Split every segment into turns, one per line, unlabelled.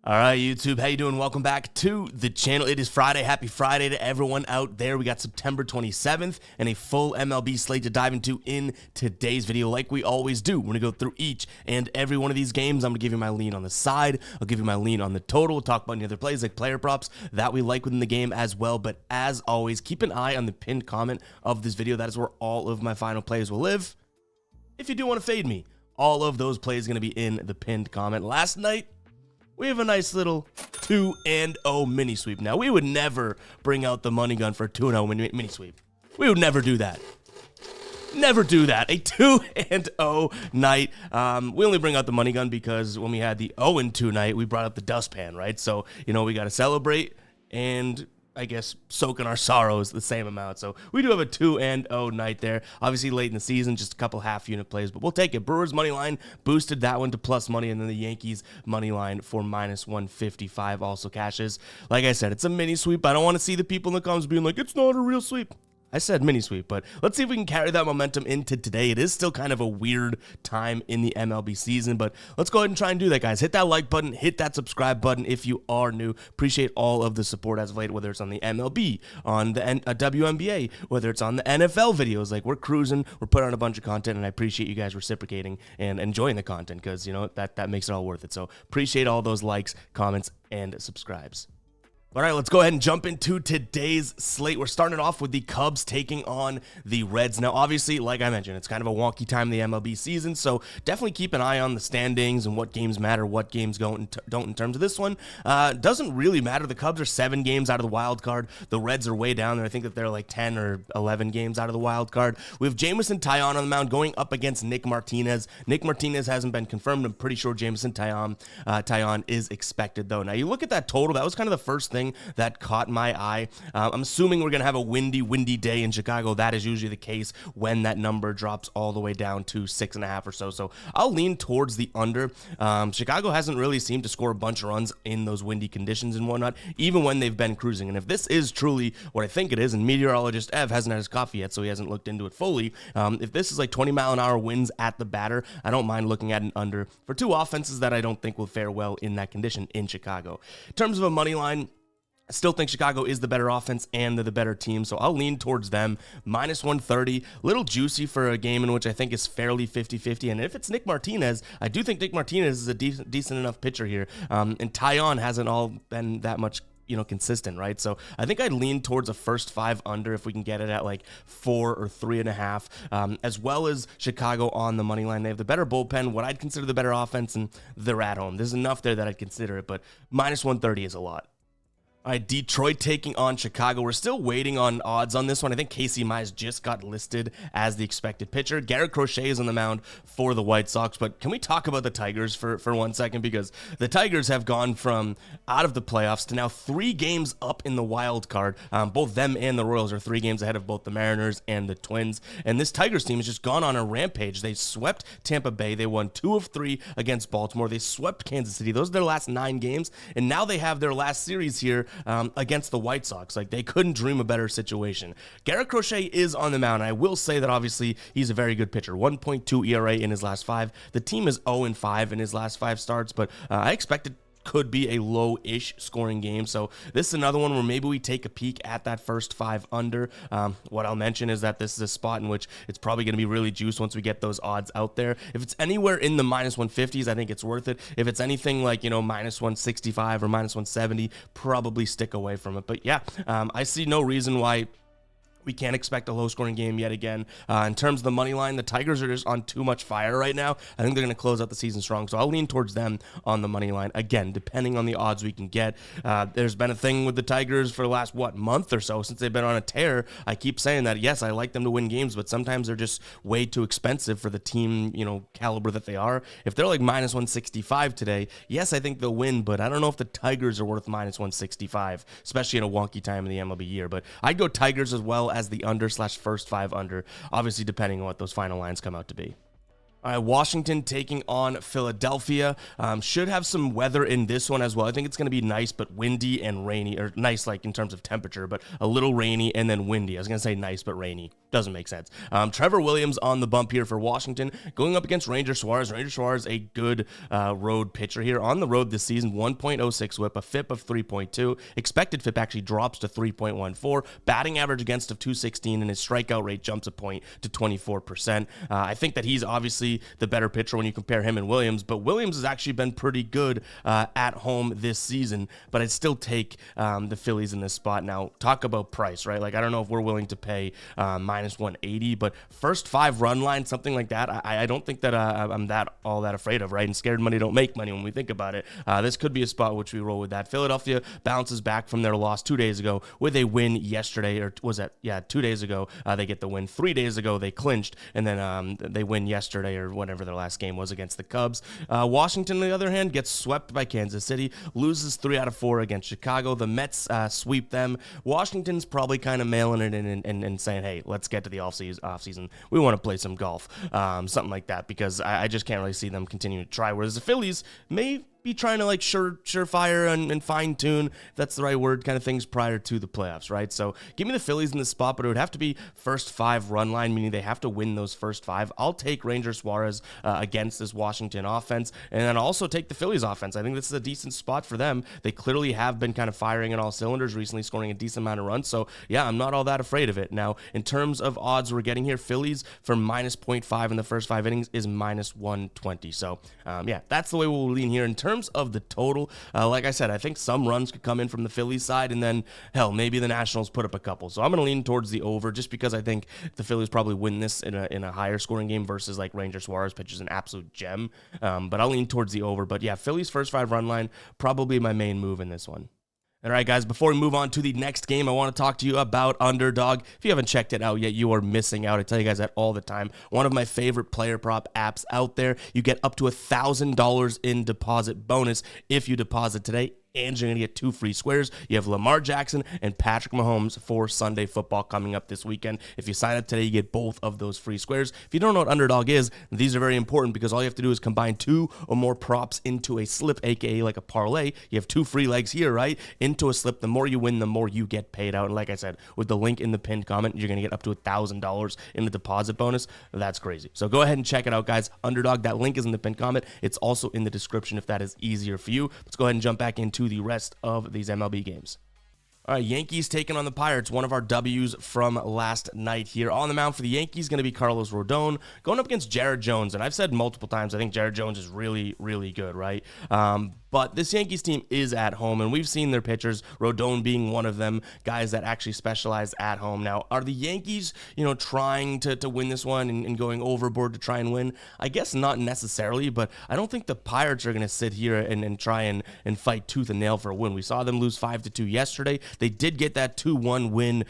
All right, YouTube, how you doing? Welcome back to the channel. It is Friday. Happy Friday to everyone out there. We got September 27th and a full MLB slate to dive into in today's video. Like we always do, we're going to go through each and every one of these games. I'm going to give you my lean on the side. I'll give you my lean on the total. We'll talk about any other plays like player props that we like within the game as well. But as always, keep an eye on the pinned comment of this video. That is where all of my final plays will live. If you do want to fade me, all of those plays are going to be in the pinned comment. Last night, we have a nice little 2-0 mini sweep. Now, we would never bring out the money gun for a 2-0 mini sweep. We would never do that. Never do that. A 2-0 night. We only bring out the money gun because when we had the 0-2 night, we brought up the dustpan, right? So, you know, we got to celebrate and I guess soak in our sorrows the same amount. So we do have a 2-0 night there. Obviously late in the season, just a couple half unit plays, but we'll take it. Brewers money line boosted that one to plus money, and then the Yankees money line for minus 155 also cashes. Like I said, it's a mini sweep. I don't want to see the people in the comments being like, it's not a real sweep. I said mini sweep, but let's see if we can carry that momentum into today. It is still kind of a weird time in the MLB season, but let's go ahead and try and do that, guys. Hit that like button, hit that subscribe button if you are new. Appreciate all of the support as of late, whether it's on the MLB, on the WNBA, whether it's on the NFL videos. Like, we're cruising, we're putting on a bunch of content, and I appreciate you guys reciprocating and enjoying the content because, you know, that makes it all worth it. So appreciate all those likes, comments, and subscribes. All right, let's go ahead and jump into today's slate. We're starting off with the Cubs taking on the Reds. Now, obviously, like I mentioned, it's kind of a wonky time in the MLB season, so definitely keep an eye on the standings and what games matter, what games don't in terms of this one. Doesn't really matter. The Cubs are 7 games out of the wild card. The Reds are way down there. I think that they're like 10 or 11 games out of the wild card. We have Jameson Taillon on the mound going up against Nick Martinez. Nick Martinez hasn't been confirmed. I'm pretty sure Jameson Taillon is expected, though. Now, you look at that total. That was kind of the first thing that caught my eye. I'm assuming we're going to have a windy day in Chicago. That is usually the case when that number drops all the way down to 6.5 or so. So I'll lean towards the under. Chicago hasn't really seemed to score a bunch of runs in those windy conditions and whatnot, even when they've been cruising. And if this is truly what I think it is, and meteorologist Ev hasn't had his coffee yet, so he hasn't looked into it fully, if this is like 20-mile-an-hour winds at the batter, I don't mind looking at an under for two offenses that I don't think will fare well in that condition in Chicago. In terms of a money line, I still think Chicago is the better offense and they're the better team, so I'll lean towards them. Minus 130, little juicy for a game in which I think is fairly 50-50, and if it's Nick Martinez, I do think Nick Martinez is a decent enough pitcher here, and Taillon hasn't all been that much, you know, consistent, right? So I think I'd lean towards a first 5 under if we can get it at like 4 or 3.5, as well as Chicago on the money line. They have the better bullpen, what I'd consider the better offense, and they're at home. There's enough there that I'd consider it, but minus 130 is a lot. All right, Detroit taking on Chicago. We're still waiting on odds on this one. I think Casey Mize just got listed as the expected pitcher. Garrett Crochet is on the mound for the White Sox, but can we talk about the Tigers for 1 second? Because the Tigers have gone from out of the playoffs to now 3 games up in the wild card. Both them and the Royals are 3 games ahead of both the Mariners and the Twins. And this Tigers team has just gone on a rampage. They swept Tampa Bay. They won 2 of 3 against Baltimore. They swept Kansas City. Those are their last 9 games. And now they have their last series here against the White Sox. Like, they couldn't dream a better situation. Garrett Crochet is on the mound. I will say that obviously he's a very good pitcher. 1.2 ERA in his last 5. The team is 0-5 in his last 5 starts, but I expect it could be a low-ish scoring game. So this is another one where maybe we take a peek at that first 5 under. What I'll mention is that this is a spot in which it's probably going to be really juiced once we get those odds out there. If it's anywhere in the minus 150s, I think it's worth it. If it's anything like, you know, minus 165 or minus 170, probably stick away from it. But yeah, I see no reason why we can't expect a low-scoring game yet again. In terms of the money line, the Tigers are just on too much fire right now. I think they're going to close out the season strong, so I'll lean towards them on the money line. Again, depending on the odds we can get. There's been a thing with the Tigers for the last, month or so since they've been on a tear. I keep saying that, yes, I like them to win games, but sometimes they're just way too expensive for the team, you know, caliber that they are. If they're like minus 165 today, yes, I think they'll win, but I don't know if the Tigers are worth minus 165, especially in a wonky time in the MLB year. But I'd go Tigers as well as the under / first 5 under, obviously depending on what those final lines come out to be. All right, Washington taking on Philadelphia. Should have some weather in this one as well. I think it's going to be nice, but windy and rainy, or nice like in terms of temperature, but a little rainy and then windy. I was going to say nice, but rainy. Doesn't make sense. Trevor Williams on the bump here for Washington, going up against Ranger Suarez. Ranger Suarez, a good road pitcher here. On the road this season, 1.06 whip, a FIP of 3.2. Expected FIP actually drops to 3.14. Batting average against of 216, and his strikeout rate jumps a point to 24%. I think that he's obviously the better pitcher when you compare him and Williams, but Williams has actually been pretty good at home this season, but I'd still take the Phillies in this spot. Now, talk about price, right? Like, I don't know if we're willing to pay minus 180, but first 5 run line, something like that, I don't think that I'm all that afraid of, right? And scared money don't make money when we think about it. This could be a spot which we roll with that. Philadelphia bounces back from their loss 2 days ago with a win yesterday, or was that, 2 days ago, they get the win. 3 days ago, they clinched, and then they win yesterday, or whatever their last game was against the Cubs. Washington, on the other hand, gets swept by Kansas City, loses 3 out of 4 against Chicago. The Mets sweep them. Washington's probably kind of mailing it in and saying, hey, let's get to the off season. We want to play some golf, something like that, because I just can't really see them continuing to try. Whereas the Phillies may be trying to like surefire and fine tune, if that's the right word, kind of things prior to the playoffs, right? So give me the Phillies in this spot, but it would have to be first 5 run line, meaning they have to win those first 5. I'll take Ranger Suarez against this Washington offense, and then also take the Phillies offense. I think this is a decent spot for them. They clearly have been kind of firing on all cylinders recently, scoring a decent amount of runs. So yeah, I'm not all that afraid of it. Now, in terms of odds we're getting here, Phillies for minus 0.5 in the first 5 innings is minus 120. So yeah, that's the way we'll lean here. In terms of the total, like I said, I think some runs could come in from the Phillies side, and then hell, maybe the Nationals put up a couple. So I'm going to lean towards the over, just because I think the Phillies probably win this in a higher scoring game versus like Ranger Suarez pitches an absolute gem. But I'll lean towards the over. But yeah, Phillies first 5 run line, probably my main move in this one. All right, guys, before we move on to the next game, I want to talk to you about Underdog. If you haven't checked it out yet, you are missing out. I tell you guys that all the time. One of my favorite player prop apps out there. You get up to $1,000 in deposit bonus if you deposit today, and you're going to get 2 free squares. You have Lamar Jackson and Patrick Mahomes for Sunday football coming up this weekend. If you sign up today, you get both of those free squares. If you don't know what Underdog is, these are very important, because all you have to do is combine 2 or more props into a slip, aka like a parlay. You have 2 free legs here, right? Into a slip. The more you win, the more you get paid out. And like I said, with the link in the pinned comment, you're going to get up to $1,000 in the deposit bonus. That's crazy. So go ahead and check it out, guys. Underdog, that link is in the pinned comment. It's also in the description if that is easier for you. Let's go ahead and jump back into the rest of these MLB games. All right, Yankees taking on the Pirates, one of our W's from last night here. On the mound for the Yankees, going to be Carlos Rodon, going up against Jared Jones. And I've said multiple times, I think Jared Jones is really, really good, right? But this Yankees team is at home, and we've seen their pitchers, Rodon being one of them, guys that actually specialize at home. Now, are the Yankees, trying to win this one and going overboard to try and win? I guess not necessarily, but I don't think the Pirates are going to sit here and try and fight tooth and nail for a win. We saw them lose 5-2 yesterday. They did get that 2-1 win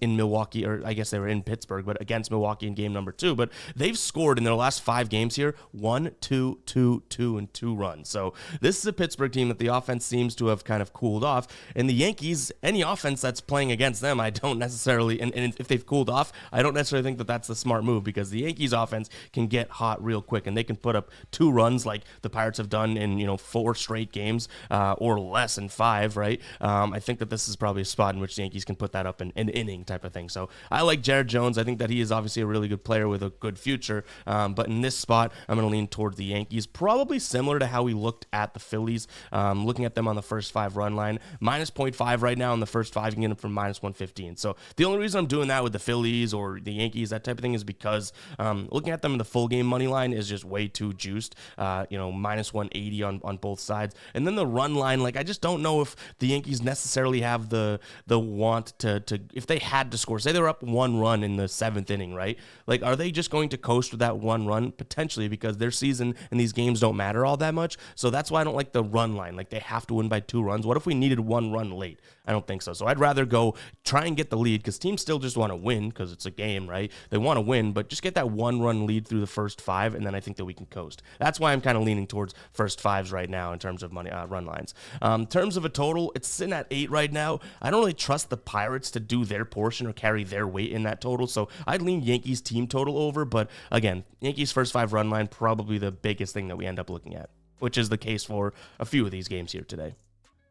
in Milwaukee, or I guess they were in Pittsburgh, but against Milwaukee in game number 2. But they've scored in their last 5 games here 1, 2, 2, 2, and 2 runs. So this is a Pittsburgh team that the offense seems to have kind of cooled off. And the Yankees, any offense that's playing against them, I don't necessarily, and if they've cooled off, I don't necessarily think that that's the smart move, because the Yankees offense can get hot real quick, and they can put up 2 runs like the Pirates have done in 4 straight games, or less in 5, right? I think that this is probably a spot in which the Yankees can put that up in an inning type of thing. So I like Jared Jones. I think that he is obviously a really good player with a good future. But in this spot, I'm going to lean towards the Yankees, probably similar to how we looked at the Phillies, looking at them on the first 5 run line. Minus 0.5 right now in the first 5, you can get them from minus 115. So the only reason I'm doing that with the Phillies or the Yankees, that type of thing, is because looking at them in the full game money line is just way too juiced. Minus 180 on both sides. And then the run line, like, I just don't know if the Yankees necessarily have the want to if they had to score, say they were up 1 run in the 7th inning, right? Like, are they just going to coast with that 1 run? Potentially, because their season and these games don't matter all that much. So that's why I don't like like the run line, like they have to win by 2 runs. What if we needed 1 run late? I don't think so. So I'd rather go try and get the lead, because teams still just want to win, because it's a game, right? They want to win, but just get that 1 run lead through the first 5, and then I think that we can coast. That's why I'm kind of leaning towards first 5s right now in terms of money run lines. In terms of a total, it's sitting at 8 right now. I don't really trust the Pirates to do their portion or carry their weight in that total, so I'd lean Yankees team total over. But again, Yankees first 5 run line, probably the biggest thing that we end up looking at, which is the case for a few of these games here today.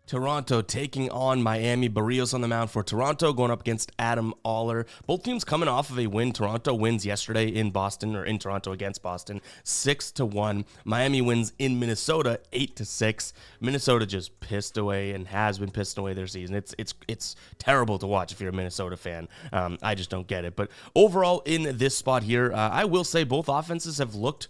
Toronto taking on Miami. Barrios on the mound for Toronto, going up against Adam Oller. Both teams coming off of a win. Toronto wins yesterday in Boston, or in Toronto against Boston, 6-1. Miami wins in Minnesota, 8-6. Minnesota just pissed away and has been pissed away their season. It's terrible to watch if you're a Minnesota fan. I just don't get it. But overall, in this spot here, I will say both offenses have looked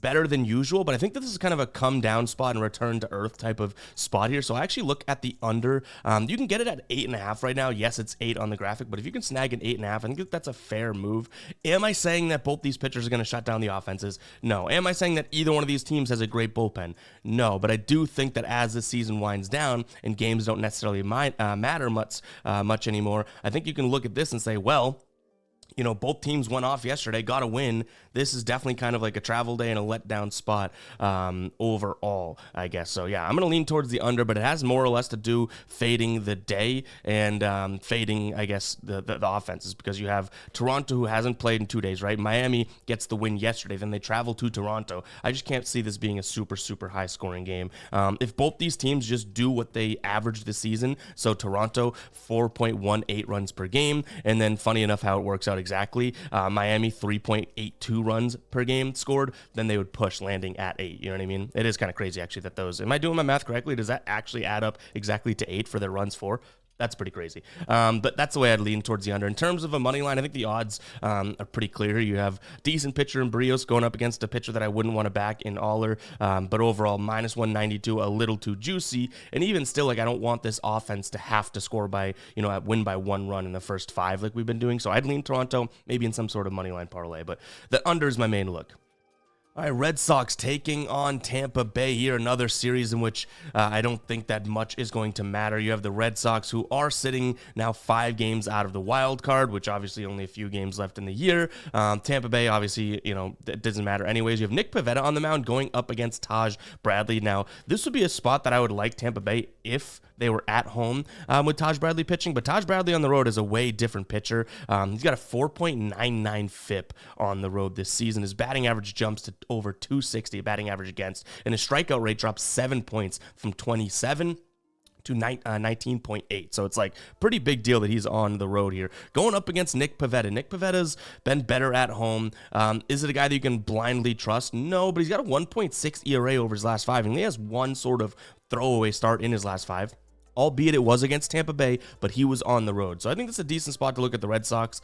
better than usual, but I think that this is kind of a come down spot and return to earth type of spot here. So I actually look at the under. You can get it at 8.5 right now. Yes, it's 8 on the graphic, but if you can snag an 8.5, I think that's a fair move. Am I saying that both these pitchers are going to shut down the offenses? No. Am I saying that either one of these teams has a great bullpen? No, but I do think that as the season winds down and games don't necessarily matter much anymore, I think you can look at this and say, well, you know, both teams went off yesterday, got a win. This is definitely kind of like a travel day and a letdown spot overall, I guess. So, yeah, I'm going to lean towards the under, but it has more or less to do fading the day and fading, I guess, the offenses, because you have Toronto, who hasn't played in 2 days, right? Miami gets the win yesterday, then they travel to Toronto. I just can't see this being a super, super high-scoring game. If both these teams just do what they averaged this season, so Toronto, 4.18 runs per game, and then funny enough how it works out exactly, Miami 3.82 runs per game scored, then they would push, landing at 8. You know what I mean? It is kind of crazy, actually, that those, am I doing my math correctly? Does that actually add up exactly to 8 for their runs for? That's pretty crazy. But that's the way I'd lean towards the under. In terms of a money line, I think the odds are pretty clear. You have decent pitcher in Barrios going up against a pitcher that I wouldn't want to back in Oller. But overall, minus 192, a little too juicy. And even still, like, I don't want this offense to have to score by, win by 1 run in the first 5 like we've been doing. So I'd lean Toronto, maybe in some sort of money line parlay. But the under is my main look. All right, Red Sox taking on Tampa Bay here, another series in which I don't think that much is going to matter. You have the Red Sox, who are sitting now 5 games out of the wild card, which obviously only a few games left in the year. Tampa Bay, obviously, it doesn't matter anyways. You have Nick Pivetta on the mound going up against Taj Bradley. Now, this would be a spot that I would like Tampa Bay if they were at home with Taj Bradley pitching, but Taj Bradley on the road is a way different pitcher. He's got a 4.99 FIP on the road this season. His batting average jumps to over 260 batting average against, and his strikeout rate drops 7 points from 27 to 19.8. So it's like pretty big deal that he's on the road here. Going up against Nick Pivetta. Nick Pivetta's been better at home. Is it a guy that you can blindly trust? No, but he's got a 1.6 ERA over his last 5, and he has one sort of throwaway start in his last 5. Albeit it was against Tampa Bay, but he was on the road. So I think that's a decent spot to look at the Red Sox.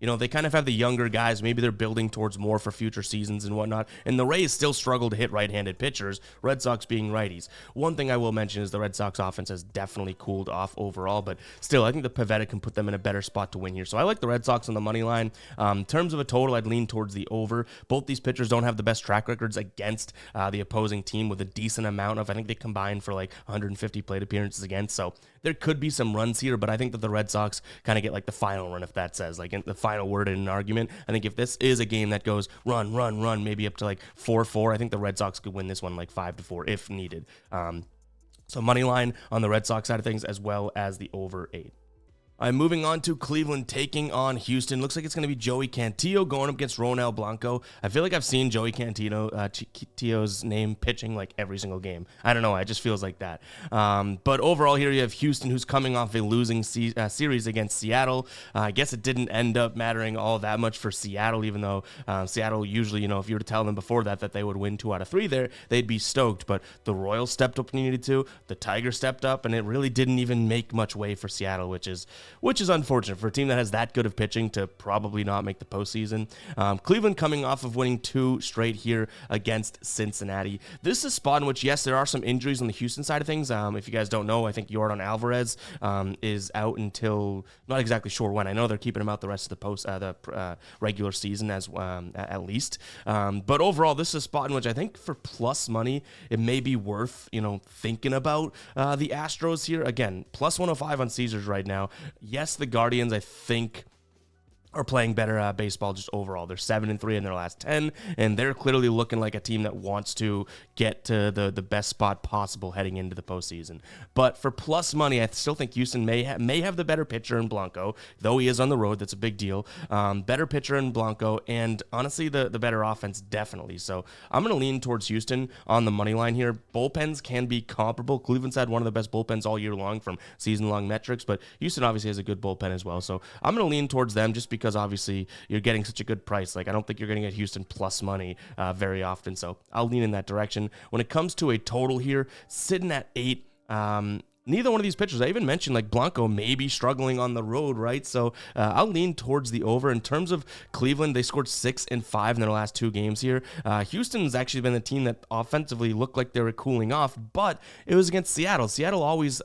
They kind of have the younger guys. Maybe they're building towards more for future seasons and whatnot. And the Rays still struggle to hit right-handed pitchers, Red Sox being righties. One thing I will mention is the Red Sox offense has definitely cooled off overall, but still, I think the Pivetta can put them in a better spot to win here. So I like the Red Sox on the money line. In terms of a total, I'd lean towards the over. Both these pitchers don't have the best track records against the opposing team with a decent amount of, I think they combined for like 150 plate appearances against. So there could be some runs here, but I think that the Red Sox kind of get like the final run, if that says, like in the final word in an argument. I think if this is a game that goes run, maybe up to like 4-4, I think the Red Sox could win this one like 5-4 if needed. So money line on the Red Sox side of things, as well as the over 8. I'm moving on to Cleveland taking on Houston. Looks like it's going to be Joey Cantillo going up against Ronel Blanco. I feel like I've seen Joey Cantillo's name pitching like every single game. I don't know. It just feels like that. But overall here you have Houston, who's coming off a losing series against Seattle. I guess it didn't end up mattering all that much for Seattle, even though Seattle usually, if you were to tell them before that they would win 2 out of 3 there, they'd be stoked. But the Royals stepped up when you needed to. The Tigers stepped up, and it really didn't even make much way for Seattle, which is which is unfortunate for a team that has that good of pitching to probably not make the postseason. Cleveland coming off of winning 2 straight here against Cincinnati. This is a spot in which, yes, there are some injuries on the Houston side of things. If you guys don't know, I think Yordan Alvarez is out until, not exactly sure when. I know they're keeping him out the rest of the regular season as at least. But overall, this is a spot in which I think for plus money, it may be worth, thinking about the Astros here. Again, plus 105 on Caesars right now. Yes, the Guardians, I think, are playing better baseball just overall. They're 7-3 in their last 10, and they're clearly looking like a team that wants to get to the best spot possible heading into the postseason. But for plus money, I still think Houston may have the better pitcher in Blanco, though he is on the road. That's a big deal. Better pitcher in Blanco, and honestly, the better offense definitely. So I'm going to lean towards Houston on the money line here. Bullpens can be comparable. Cleveland's had one of the best bullpens all year long from season-long metrics, but Houston obviously has a good bullpen as well. So I'm going to lean towards them just because obviously you're getting such a good price. Like, I don't think you're going to get Houston plus money very often, so I'll lean in that direction. When it comes to a total here, sitting at 8, neither one of these pitchers, I even mentioned like Blanco maybe struggling on the road, right? So I'll lean towards the over. In terms of Cleveland, they scored 6 and 5 in their last 2 games here. Houston's actually been the team that offensively looked like they were cooling off, but it was against Seattle. Seattle always,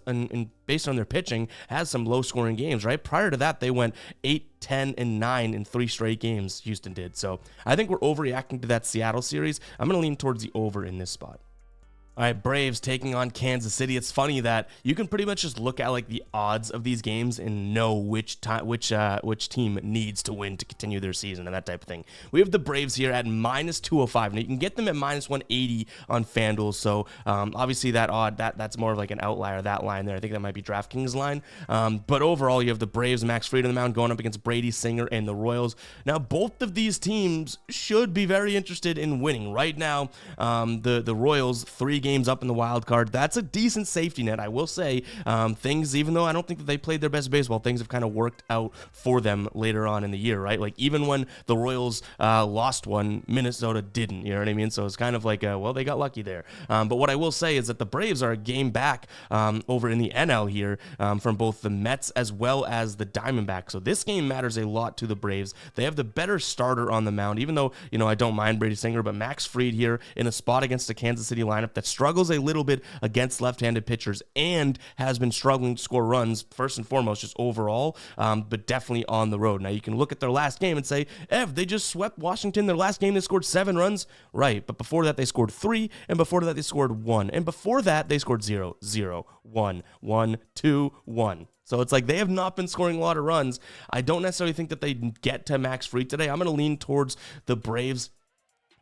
based on their pitching, has some low-scoring games, right? Prior to that, they went 8, 10, and 9 in 3 straight games, Houston did. So I think we're overreacting to that Seattle series. I'm going to lean towards the over in this spot. All right, Braves taking on Kansas City. It's funny that you can pretty much just look at like the odds of these games and know which team needs to win to continue their season and that type of thing. We have the Braves here at minus 205. Now you can get them at minus 180 on FanDuel. So obviously that odd that's more of like an outlier, that line there. I think that might be DraftKings line. But overall, you have the Braves, Max Fried on the mound, going up against Brady Singer and the Royals. Now both of these teams should be very interested in winning right now. The Royals 3 games up in the wild card. That's a decent safety net, I will say. Things, even though I don't think that they played their best baseball, things have kind of worked out for them later on in the year, right? Like even when the Royals lost one, Minnesota didn't, you know what I mean? So it's kind of like, well, they got lucky there. But what I will say is that the Braves are a game back over in the NL here from both the Mets as well as the Diamondbacks. So this game matters a lot to the Braves. They have the better starter on the mound, even though, I don't mind Brady Singer, but Max Fried here in a spot against the Kansas City lineup that's struggles a little bit against left-handed pitchers and has been struggling to score runs, first and foremost, just overall, but definitely on the road. Now, you can look at their last game and say, they just swept Washington. Their last game, they scored 7 runs. Right, but before that, they scored 3, and before that, they scored 1. And before that, they scored 0, 0, 1, 1, 2, 1. So it's like they have not been scoring a lot of runs. I don't necessarily think that they get to Max Fried today. I'm going to lean towards the Braves.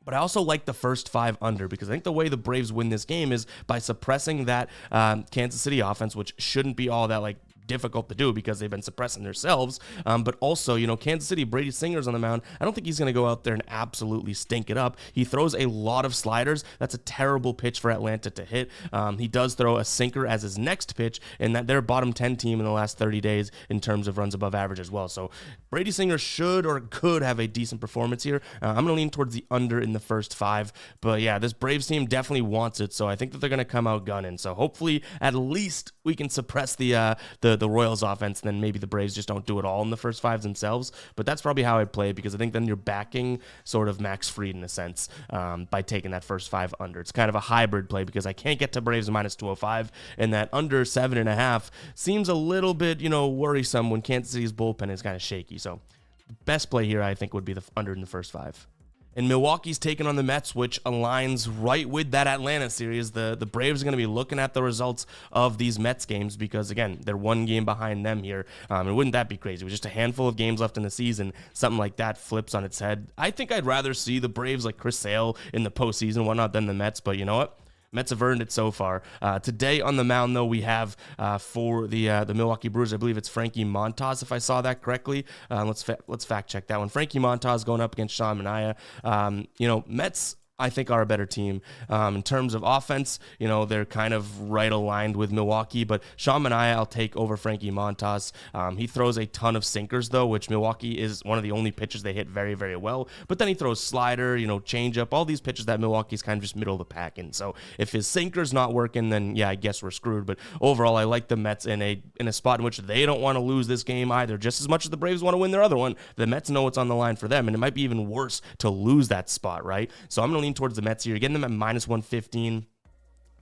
But I also like the first 5 under because I think the way the Braves win this game is by suppressing that Kansas City offense, which shouldn't be all that difficult to do because they've been suppressing themselves. But also, Kansas City, Brady Singer's on the mound. I don't think he's going to go out there and absolutely stink it up. He throws a lot of sliders. That's a terrible pitch for Atlanta to hit. He does throw a sinker as his next pitch, and that they're a bottom 10 team in the last 30 days in terms of runs above average as well. So Brady Singer should or could have a decent performance here. I'm going to lean towards the under in the first 5. But yeah, this Braves team definitely wants it, so I think that they're going to come out gunning. So hopefully, at least we can suppress the Royals offense, and then maybe the Braves just don't do it all in the first 5 themselves. But that's probably how I play it because I think then you're backing sort of Max Fried in a sense by taking that first 5 under. It's kind of a hybrid play because I can't get to Braves minus 205, and that under 7.5 seems a little bit, worrisome when Kansas City's bullpen is kind of shaky. So the best play here, I think, would be the under in the first 5. And Milwaukee's taking on the Mets, which aligns right with that Atlanta series. The Braves are going to be looking at the results of these Mets games because, again, they're 1 game behind them here. And wouldn't that be crazy? With just a handful of games left in the season, something like that flips on its head. I think I'd rather see the Braves like Chris Sale in the postseason and whatnot than the Mets, but you know what? Mets have earned it so far. Today on the mound, though, we have for the Milwaukee Brewers, I believe it's Frankie Montas, if I saw that correctly. Let's fact check that one. Frankie Montas going up against Sean Manaea. Mets, I think are a better team. In terms of offense, they're kind of right aligned with Milwaukee, but Sean Manaea I'll take over Frankie Montas. He throws a ton of sinkers, though, which Milwaukee is one of the only pitches they hit very, very well. But then he throws slider, changeup, all these pitches that Milwaukee's kind of just middle of the pack in. So if his sinker's not working, then yeah, I guess we're screwed. But overall, I like the Mets in a spot in which they don't want to lose this game either, just as much as the Braves want to win their other one. The Mets know what's on the line for them, and it might be even worse to lose that spot, right? So I'm going to lean towards the Mets here. You're getting them at minus 115.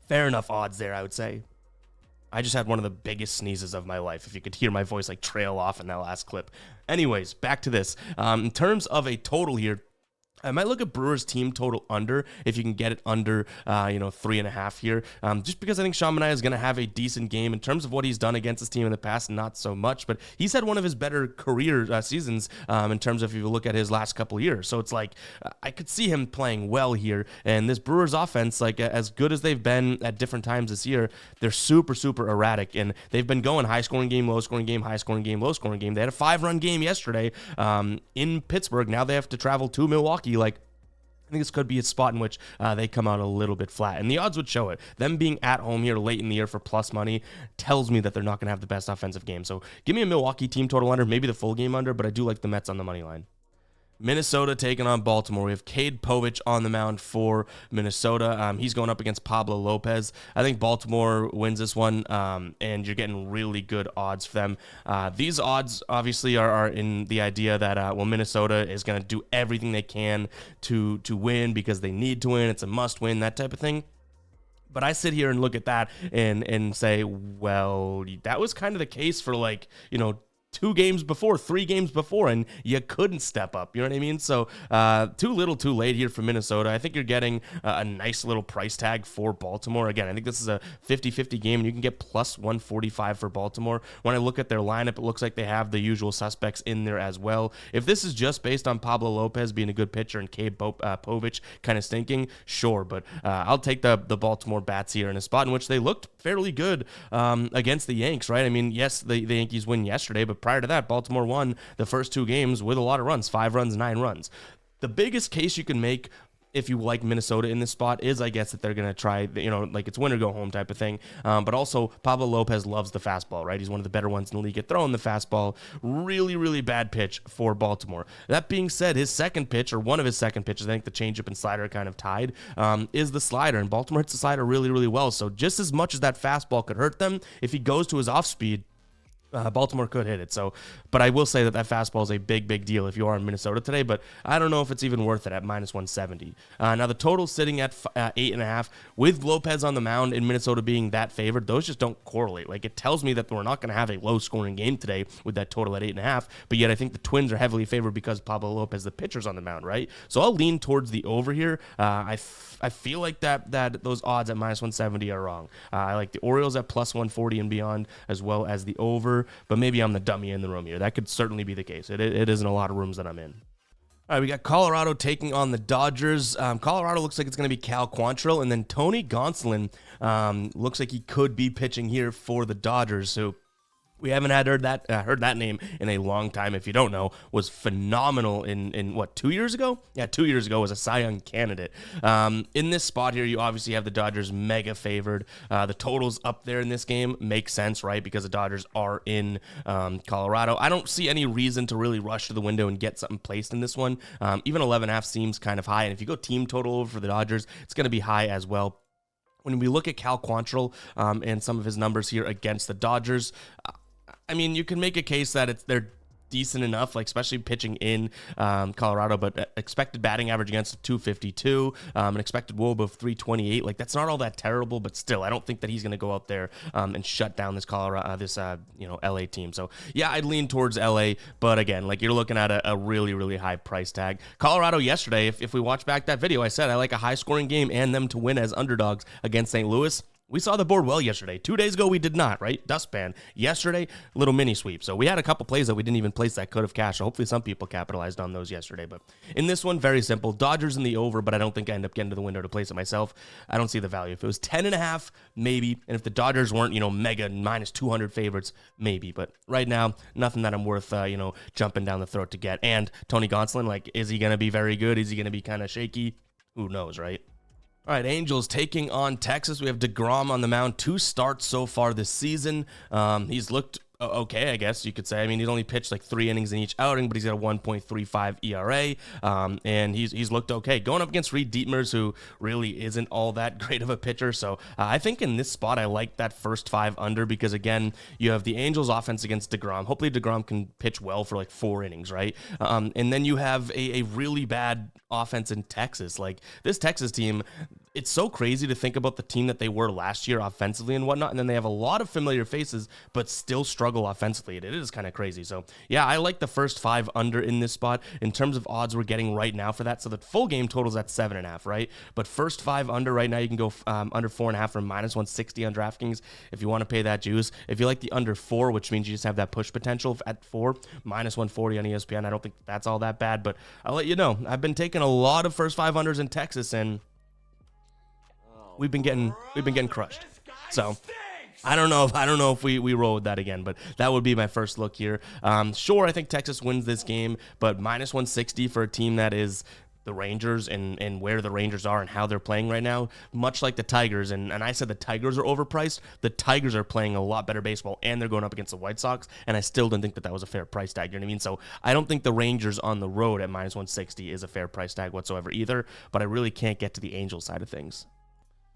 Fair enough odds there, I would say. I just had one of the biggest sneezes of my life, if you could hear my voice like trail off in that last clip. Anyways, back to this. In terms of a total here, I might look at Brewers team total under if you can get it under, 3.5 here. Just because I think Sean Manaea is going to have a decent game in terms of what he's done against his team in the past, not so much, but he's had one of his better career seasons in terms of if you look at his last couple of years. So it's like I could see him playing well here, and this Brewers offense, like as good as they've been at different times this year, they're super, super erratic, and they've been going high scoring game, low scoring game, high scoring game, low scoring game. They had a 5-run game yesterday in Pittsburgh. Now they have to travel to Milwaukee. Like, I think this could be a spot in which they come out a little bit flat, and the odds would show it. Them being at home here late in the year for plus money tells me that they're not going to have the best offensive game. So give me a Milwaukee team total under, maybe the full game under, but I do like the Mets on the money line. Minnesota taking on Baltimore. We have Cade Povich on the mound for Minnesota. He's going up against Pablo Lopez. I think Baltimore wins this one, and you're getting really good odds for them. These odds obviously are in the idea that, Minnesota is going to do everything they can to win because they need to win. It's a must win, that type of thing. But I sit here and look at that and say, well, that was kind of the case for 2 games before, 3 games before, and you couldn't step up. You know what I mean? So too little, too late here for Minnesota. I think you're getting a nice little price tag for Baltimore. Again, I think this is a 50-50 game, and you can get plus 145 for Baltimore. When I look at their lineup, it looks like they have the usual suspects in there as well. If this is just based on Pablo Lopez being a good pitcher and Cade Povich kind of stinking, sure, but I'll take the Baltimore bats here in a spot in which they looked fairly good against the Yanks, right? I mean, yes, the Yankees win yesterday, but prior to that, Baltimore won the first 2 games with a lot of runs, 5 runs, 9 runs. The biggest case you can make if you like Minnesota in this spot is, I guess, that they're going to try, it's win or go home type of thing. But also, Pablo Lopez loves the fastball, right? He's one of the better ones in the league at throwing the fastball. Really, really bad pitch for Baltimore. That being said, his second pitch, or one of his second pitches, I think the changeup and slider kind of tied, is the slider. And Baltimore hits the slider really, really well. So just as much as that fastball could hurt them, if he goes to his off speed, Baltimore could hit it. So, but I will say that fastball is a big, big deal if you are in Minnesota today, but I don't know if it's even worth it at minus 170. Now the total's sitting at 8.5 with Lopez on the mound and Minnesota being that favored. Those just don't correlate. Like, it tells me that we're not going to have a low scoring game today with that total at 8.5, but yet I think the Twins are heavily favored because Pablo Lopez, the pitcher's on the mound, right? So I'll lean towards the over here. I feel like that those odds at minus 170 are wrong. I like the Orioles at plus 140 and beyond, as well as the over. But maybe I'm the dummy in the room here. That could certainly be the case. It isn't a lot of rooms that I'm in. All right, we got Colorado taking on the Dodgers. Colorado looks like it's going to be Cal Quantrill, and then Tony Gonsolin looks like he could be pitching here for the Dodgers. So we haven't heard that name in a long time. If you don't know, was phenomenal in what, 2 years ago? Yeah, 2 years ago was a Cy Young candidate. In this spot here, you obviously have the Dodgers mega favored. The totals up there in this game make sense, right? Because the Dodgers are in Colorado. I don't see any reason to really rush to the window and get something placed in this one. Even 11.5 seems kind of high, and if you go team total over for the Dodgers, it's going to be high as well. When we look at Cal Quantrill and some of his numbers here against the Dodgers, I mean, you can make a case that they're decent enough, like especially pitching in Colorado, but expected batting average against 252, an expected WOBA of 328. Like, that's not all that terrible, but still, I don't think that he's going to go out there and shut down this LA team. So yeah, I'd lean towards LA, but again, like, you're looking at a really, really high price tag. Colorado yesterday, if we watch back that video, I said I like a high scoring game and them to win as underdogs against St. Louis. We saw the board well yesterday. 2 days ago, we did not, right? Dustpan. Yesterday, little mini sweep. So we had a couple plays that we didn't even place that could have cashed. So hopefully some people capitalized on those yesterday. But in this one, very simple. Dodgers in the over, but I don't think I end up getting to the window to place it myself. I don't see the value. If it was 10.5, maybe. And if the Dodgers weren't, mega minus 200 favorites, maybe. But right now, nothing that I'm worth, jumping down the throat to get. And Tony Gonsolin, like, is he going to be very good? Is he going to be kind of shaky? Who knows, right? All right, Angels taking on Texas. We have DeGrom on the mound. 2 starts so far this season. He's looked okay, I guess you could say. I mean, he's only pitched like 3 innings in each outing, but he's got a 1.35 ERA, and he's looked okay. Going up against Reed Dietmers, who really isn't all that great of a pitcher. So I think in this spot, I like that first 5 under because, again, you have the Angels offense against DeGrom. Hopefully DeGrom can pitch well for like 4 innings, right? And then you have a really bad offense in Texas. Like, this Texas team, it's so crazy to think about the team that they were last year offensively and whatnot, and then they have a lot of familiar faces, but still struggle offensively. It is kind of crazy. So, yeah, I like the first 5 under in this spot. In terms of odds we're getting right now for that, so the full game total's at 7.5, right? But first 5 under right now, you can go under 4.5 for -160 on DraftKings if you want to pay that juice. If you like the under 4, which means you just have that push potential at 4, -140 on ESPN. I don't think that's all that bad, but I'll let you know. I've been taking a lot of first 5 unders in Texas, and we've been getting crushed. So I don't know if we roll with that again, but that would be my first look here. Sure, I think Texas wins this game, but -160 for a team that is the Rangers and where the Rangers are and how they're playing right now, much like the Tigers, and I said the Tigers are overpriced. The Tigers are playing a lot better baseball, and they're going up against the White Sox, and I still don't think that was a fair price tag, you know what I mean? So I don't think the Rangers on the road at -160 is a fair price tag whatsoever either, but I really can't get to the Angels side of things.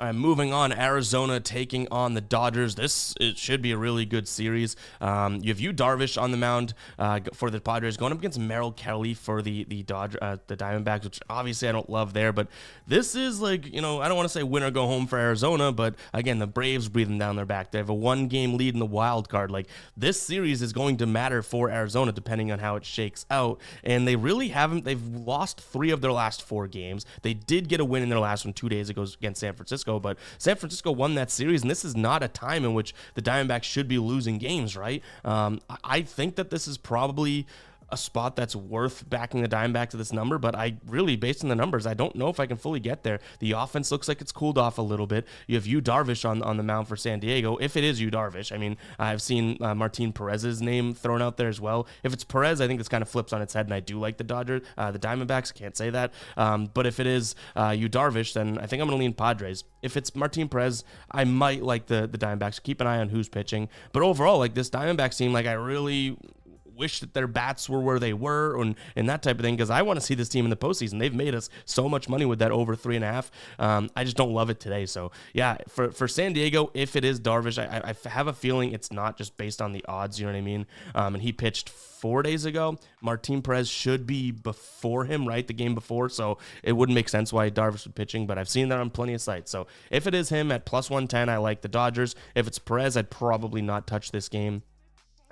All right, moving on, Arizona taking on the Dodgers. It should be a really good series. You have Yu Darvish on the mound for the Padres, going up against Merrill Kelly for the Diamondbacks, which obviously I don't love there. But this is like, I don't want to say win or go home for Arizona, but again, the Braves breathing down their back. They have a 1-game lead in the wild card. Like, this series is going to matter for Arizona depending on how it shakes out. And they really haven't. They've lost 3 of their last 4 games. They did get a win in their last one 2 days ago against San Francisco. But San Francisco won that series, and this is not a time in which the Diamondbacks should be losing games, right? I think that this is probably a spot that's worth backing the Diamondbacks to this number, but I really, based on the numbers, I don't know if I can fully get there. The offense looks like it's cooled off a little bit. You have Yu Darvish on the mound for San Diego, if it is Yu Darvish. I mean, I've seen Martin Perez's name thrown out there as well. If it's Perez, I think this kind of flips on its head, and I do like the Diamondbacks. I can't say that. But if it is Yu Darvish, then I think I'm going to lean Padres. If it's Martin Perez, I might like the Diamondbacks. Keep an eye on who's pitching. But overall, like, this Diamondbacks team, like, I really wish that their bats were where they were and that type of thing, because I want to see this team in the postseason. They've made us so much money with that over 3.5. I just don't love it today. So yeah, for San Diego, if it is Darvish, I have a feeling it's not just based on the odds, you know what I mean? And he pitched 4 days ago. Martin Perez should be before him, right? The game before. So it wouldn't make sense why Darvish was pitching, but I've seen that on plenty of sites. So if it is him at +110, I like the Dodgers. If it's Perez, I'd probably not touch this game.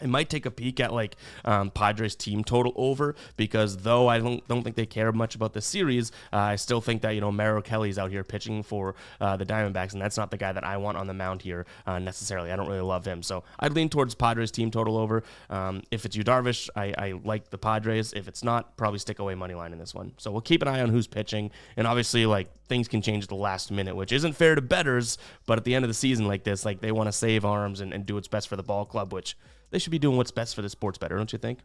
I might take a peek at like Padres team total over, because though I don't think they care much about the series, I still think that Merrill Kelly's out here pitching for the Diamondbacks, and that's not the guy that I want on the mound here necessarily. I don't really love him, so I'd lean towards Padres team total over. If it's Yu Darvish, I like the Padres. If it's not, probably stick away money line in this one. So we'll keep an eye on who's pitching, and obviously like things can change at the last minute, which isn't fair to bettors. But at the end of the season like this, like they want to save arms and do what's best for the ball club, which they should be doing what's best for the sports bettor, don't you think?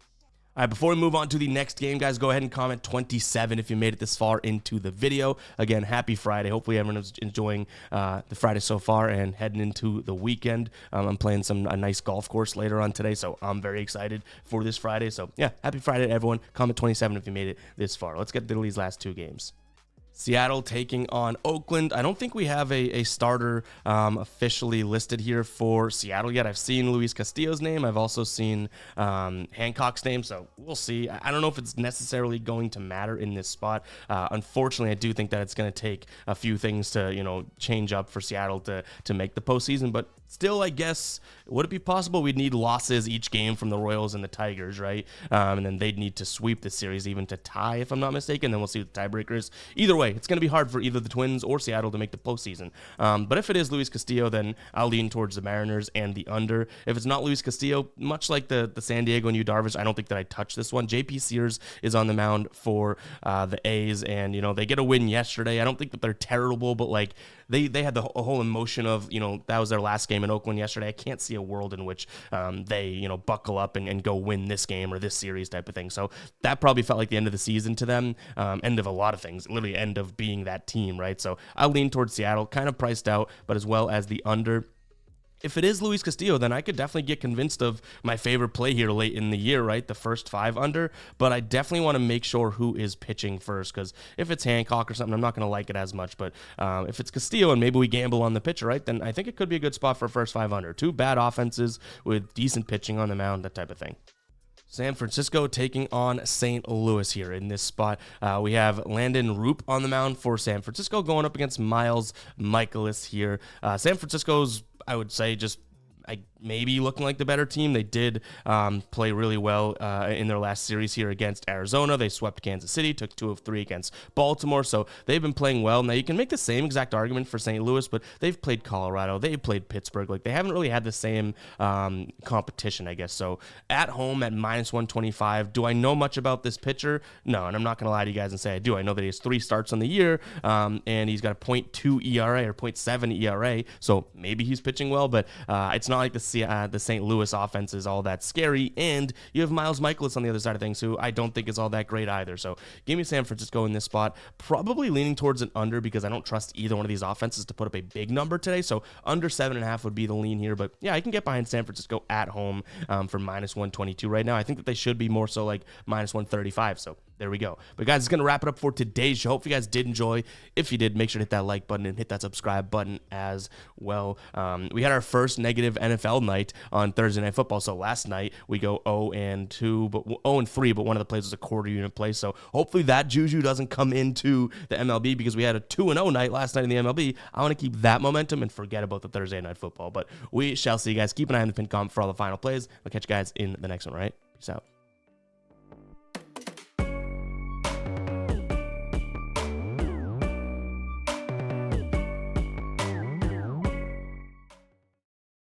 All right, before we move on to the next game, guys, go ahead and comment 27 if you made it this far into the video. Again, happy Friday. Hopefully everyone is enjoying the Friday so far and heading into the weekend. I'm playing a nice golf course later on today, so I'm very excited for this Friday. So, yeah, happy Friday to everyone. Comment 27 if you made it this far. Let's get to these last 2 games. Seattle taking on Oakland. I don't think we have a starter officially listed here for Seattle yet. I've seen Luis Castillo's name. I've also seen Hancock's name, so we'll see. I don't know if it's necessarily going to matter in this spot. Unfortunately, I do think that it's going to take a few things to change up for Seattle to make the postseason, but still, I guess, would it be possible we'd need losses each game from the Royals and the Tigers, right? And then they'd need to sweep the series even to tie, if I'm not mistaken. Then we'll see what the tiebreaker is. Either way, it's going to be hard for either the Twins or Seattle to make the postseason. But if it is Luis Castillo, then I'll lean towards the Mariners and the under. If it's not Luis Castillo, much like the San Diego and Yu Darvish, I don't think that I touch this one. JP Sears is on the mound for the A's, and they get a win yesterday. I don't think that they're terrible, but like they had the whole emotion of that was their last game game in Oakland yesterday. I can't see a world in which they, buckle up and go win this game or this series type of thing. So that probably felt like the end of the season to them, end of a lot of things, literally end of being that team, right? So I lean towards Seattle, kind of priced out, but as well as the under. If it is Luis Castillo, then I could definitely get convinced of my favorite play here late in the year, right? The first 5 under, but I definitely want to make sure who is pitching first, because if it's Hancock or something, I'm not going to like it as much, but if it's Castillo and maybe we gamble on the pitcher, right, then I think it could be a good spot for first 5 under. 2 bad offenses with decent pitching on the mound, that type of thing. San Francisco taking on St. Louis here in this spot. We have Landon Roop on the mound for San Francisco going up against Miles Michaelis here. San Francisco's, I would say, just maybe looking like the better team. They did play really well in their last series here against Arizona. They swept Kansas City, took 2 of 3 against Baltimore, so they've been playing well. Now, you can make the same exact argument for St. Louis, but they've played Colorado, they've played Pittsburgh. Like, they haven't really had the same competition, I guess. So at home at -125, do I know much about this pitcher? No, and I'm not going to lie to you guys and say I do. I know that he has 3 starts on the year, and he's got a .2 ERA or .7 ERA, so maybe he's pitching well, but it's not like the St. Louis offense is all that scary, and you have Miles Michaelis on the other side of things, who I don't think is all that great either. So give me San Francisco in this spot, probably leaning towards an under because I don't trust either one of these offenses to put up a big number today. So under 7.5 would be the lean here, but yeah, I can get behind San Francisco at home for -122 right now. I think that they should be more so like -135. So there we go. But guys, it's going to wrap it up for today's show. Hope you guys did enjoy. If you did, make sure to hit that like button and hit that subscribe button as well. We had our first negative NFL night on Thursday Night Football. So last night we go 0-2, but 0-3, but one of the plays was a quarter unit play. So hopefully that juju doesn't come into the MLB, because we had a 2-0 night last night in the MLB. I want to keep that momentum and forget about the Thursday Night Football. But we shall see, guys. Keep an eye on the pinned comment for all the final plays. I'll catch you guys in the next one, all right? Peace out.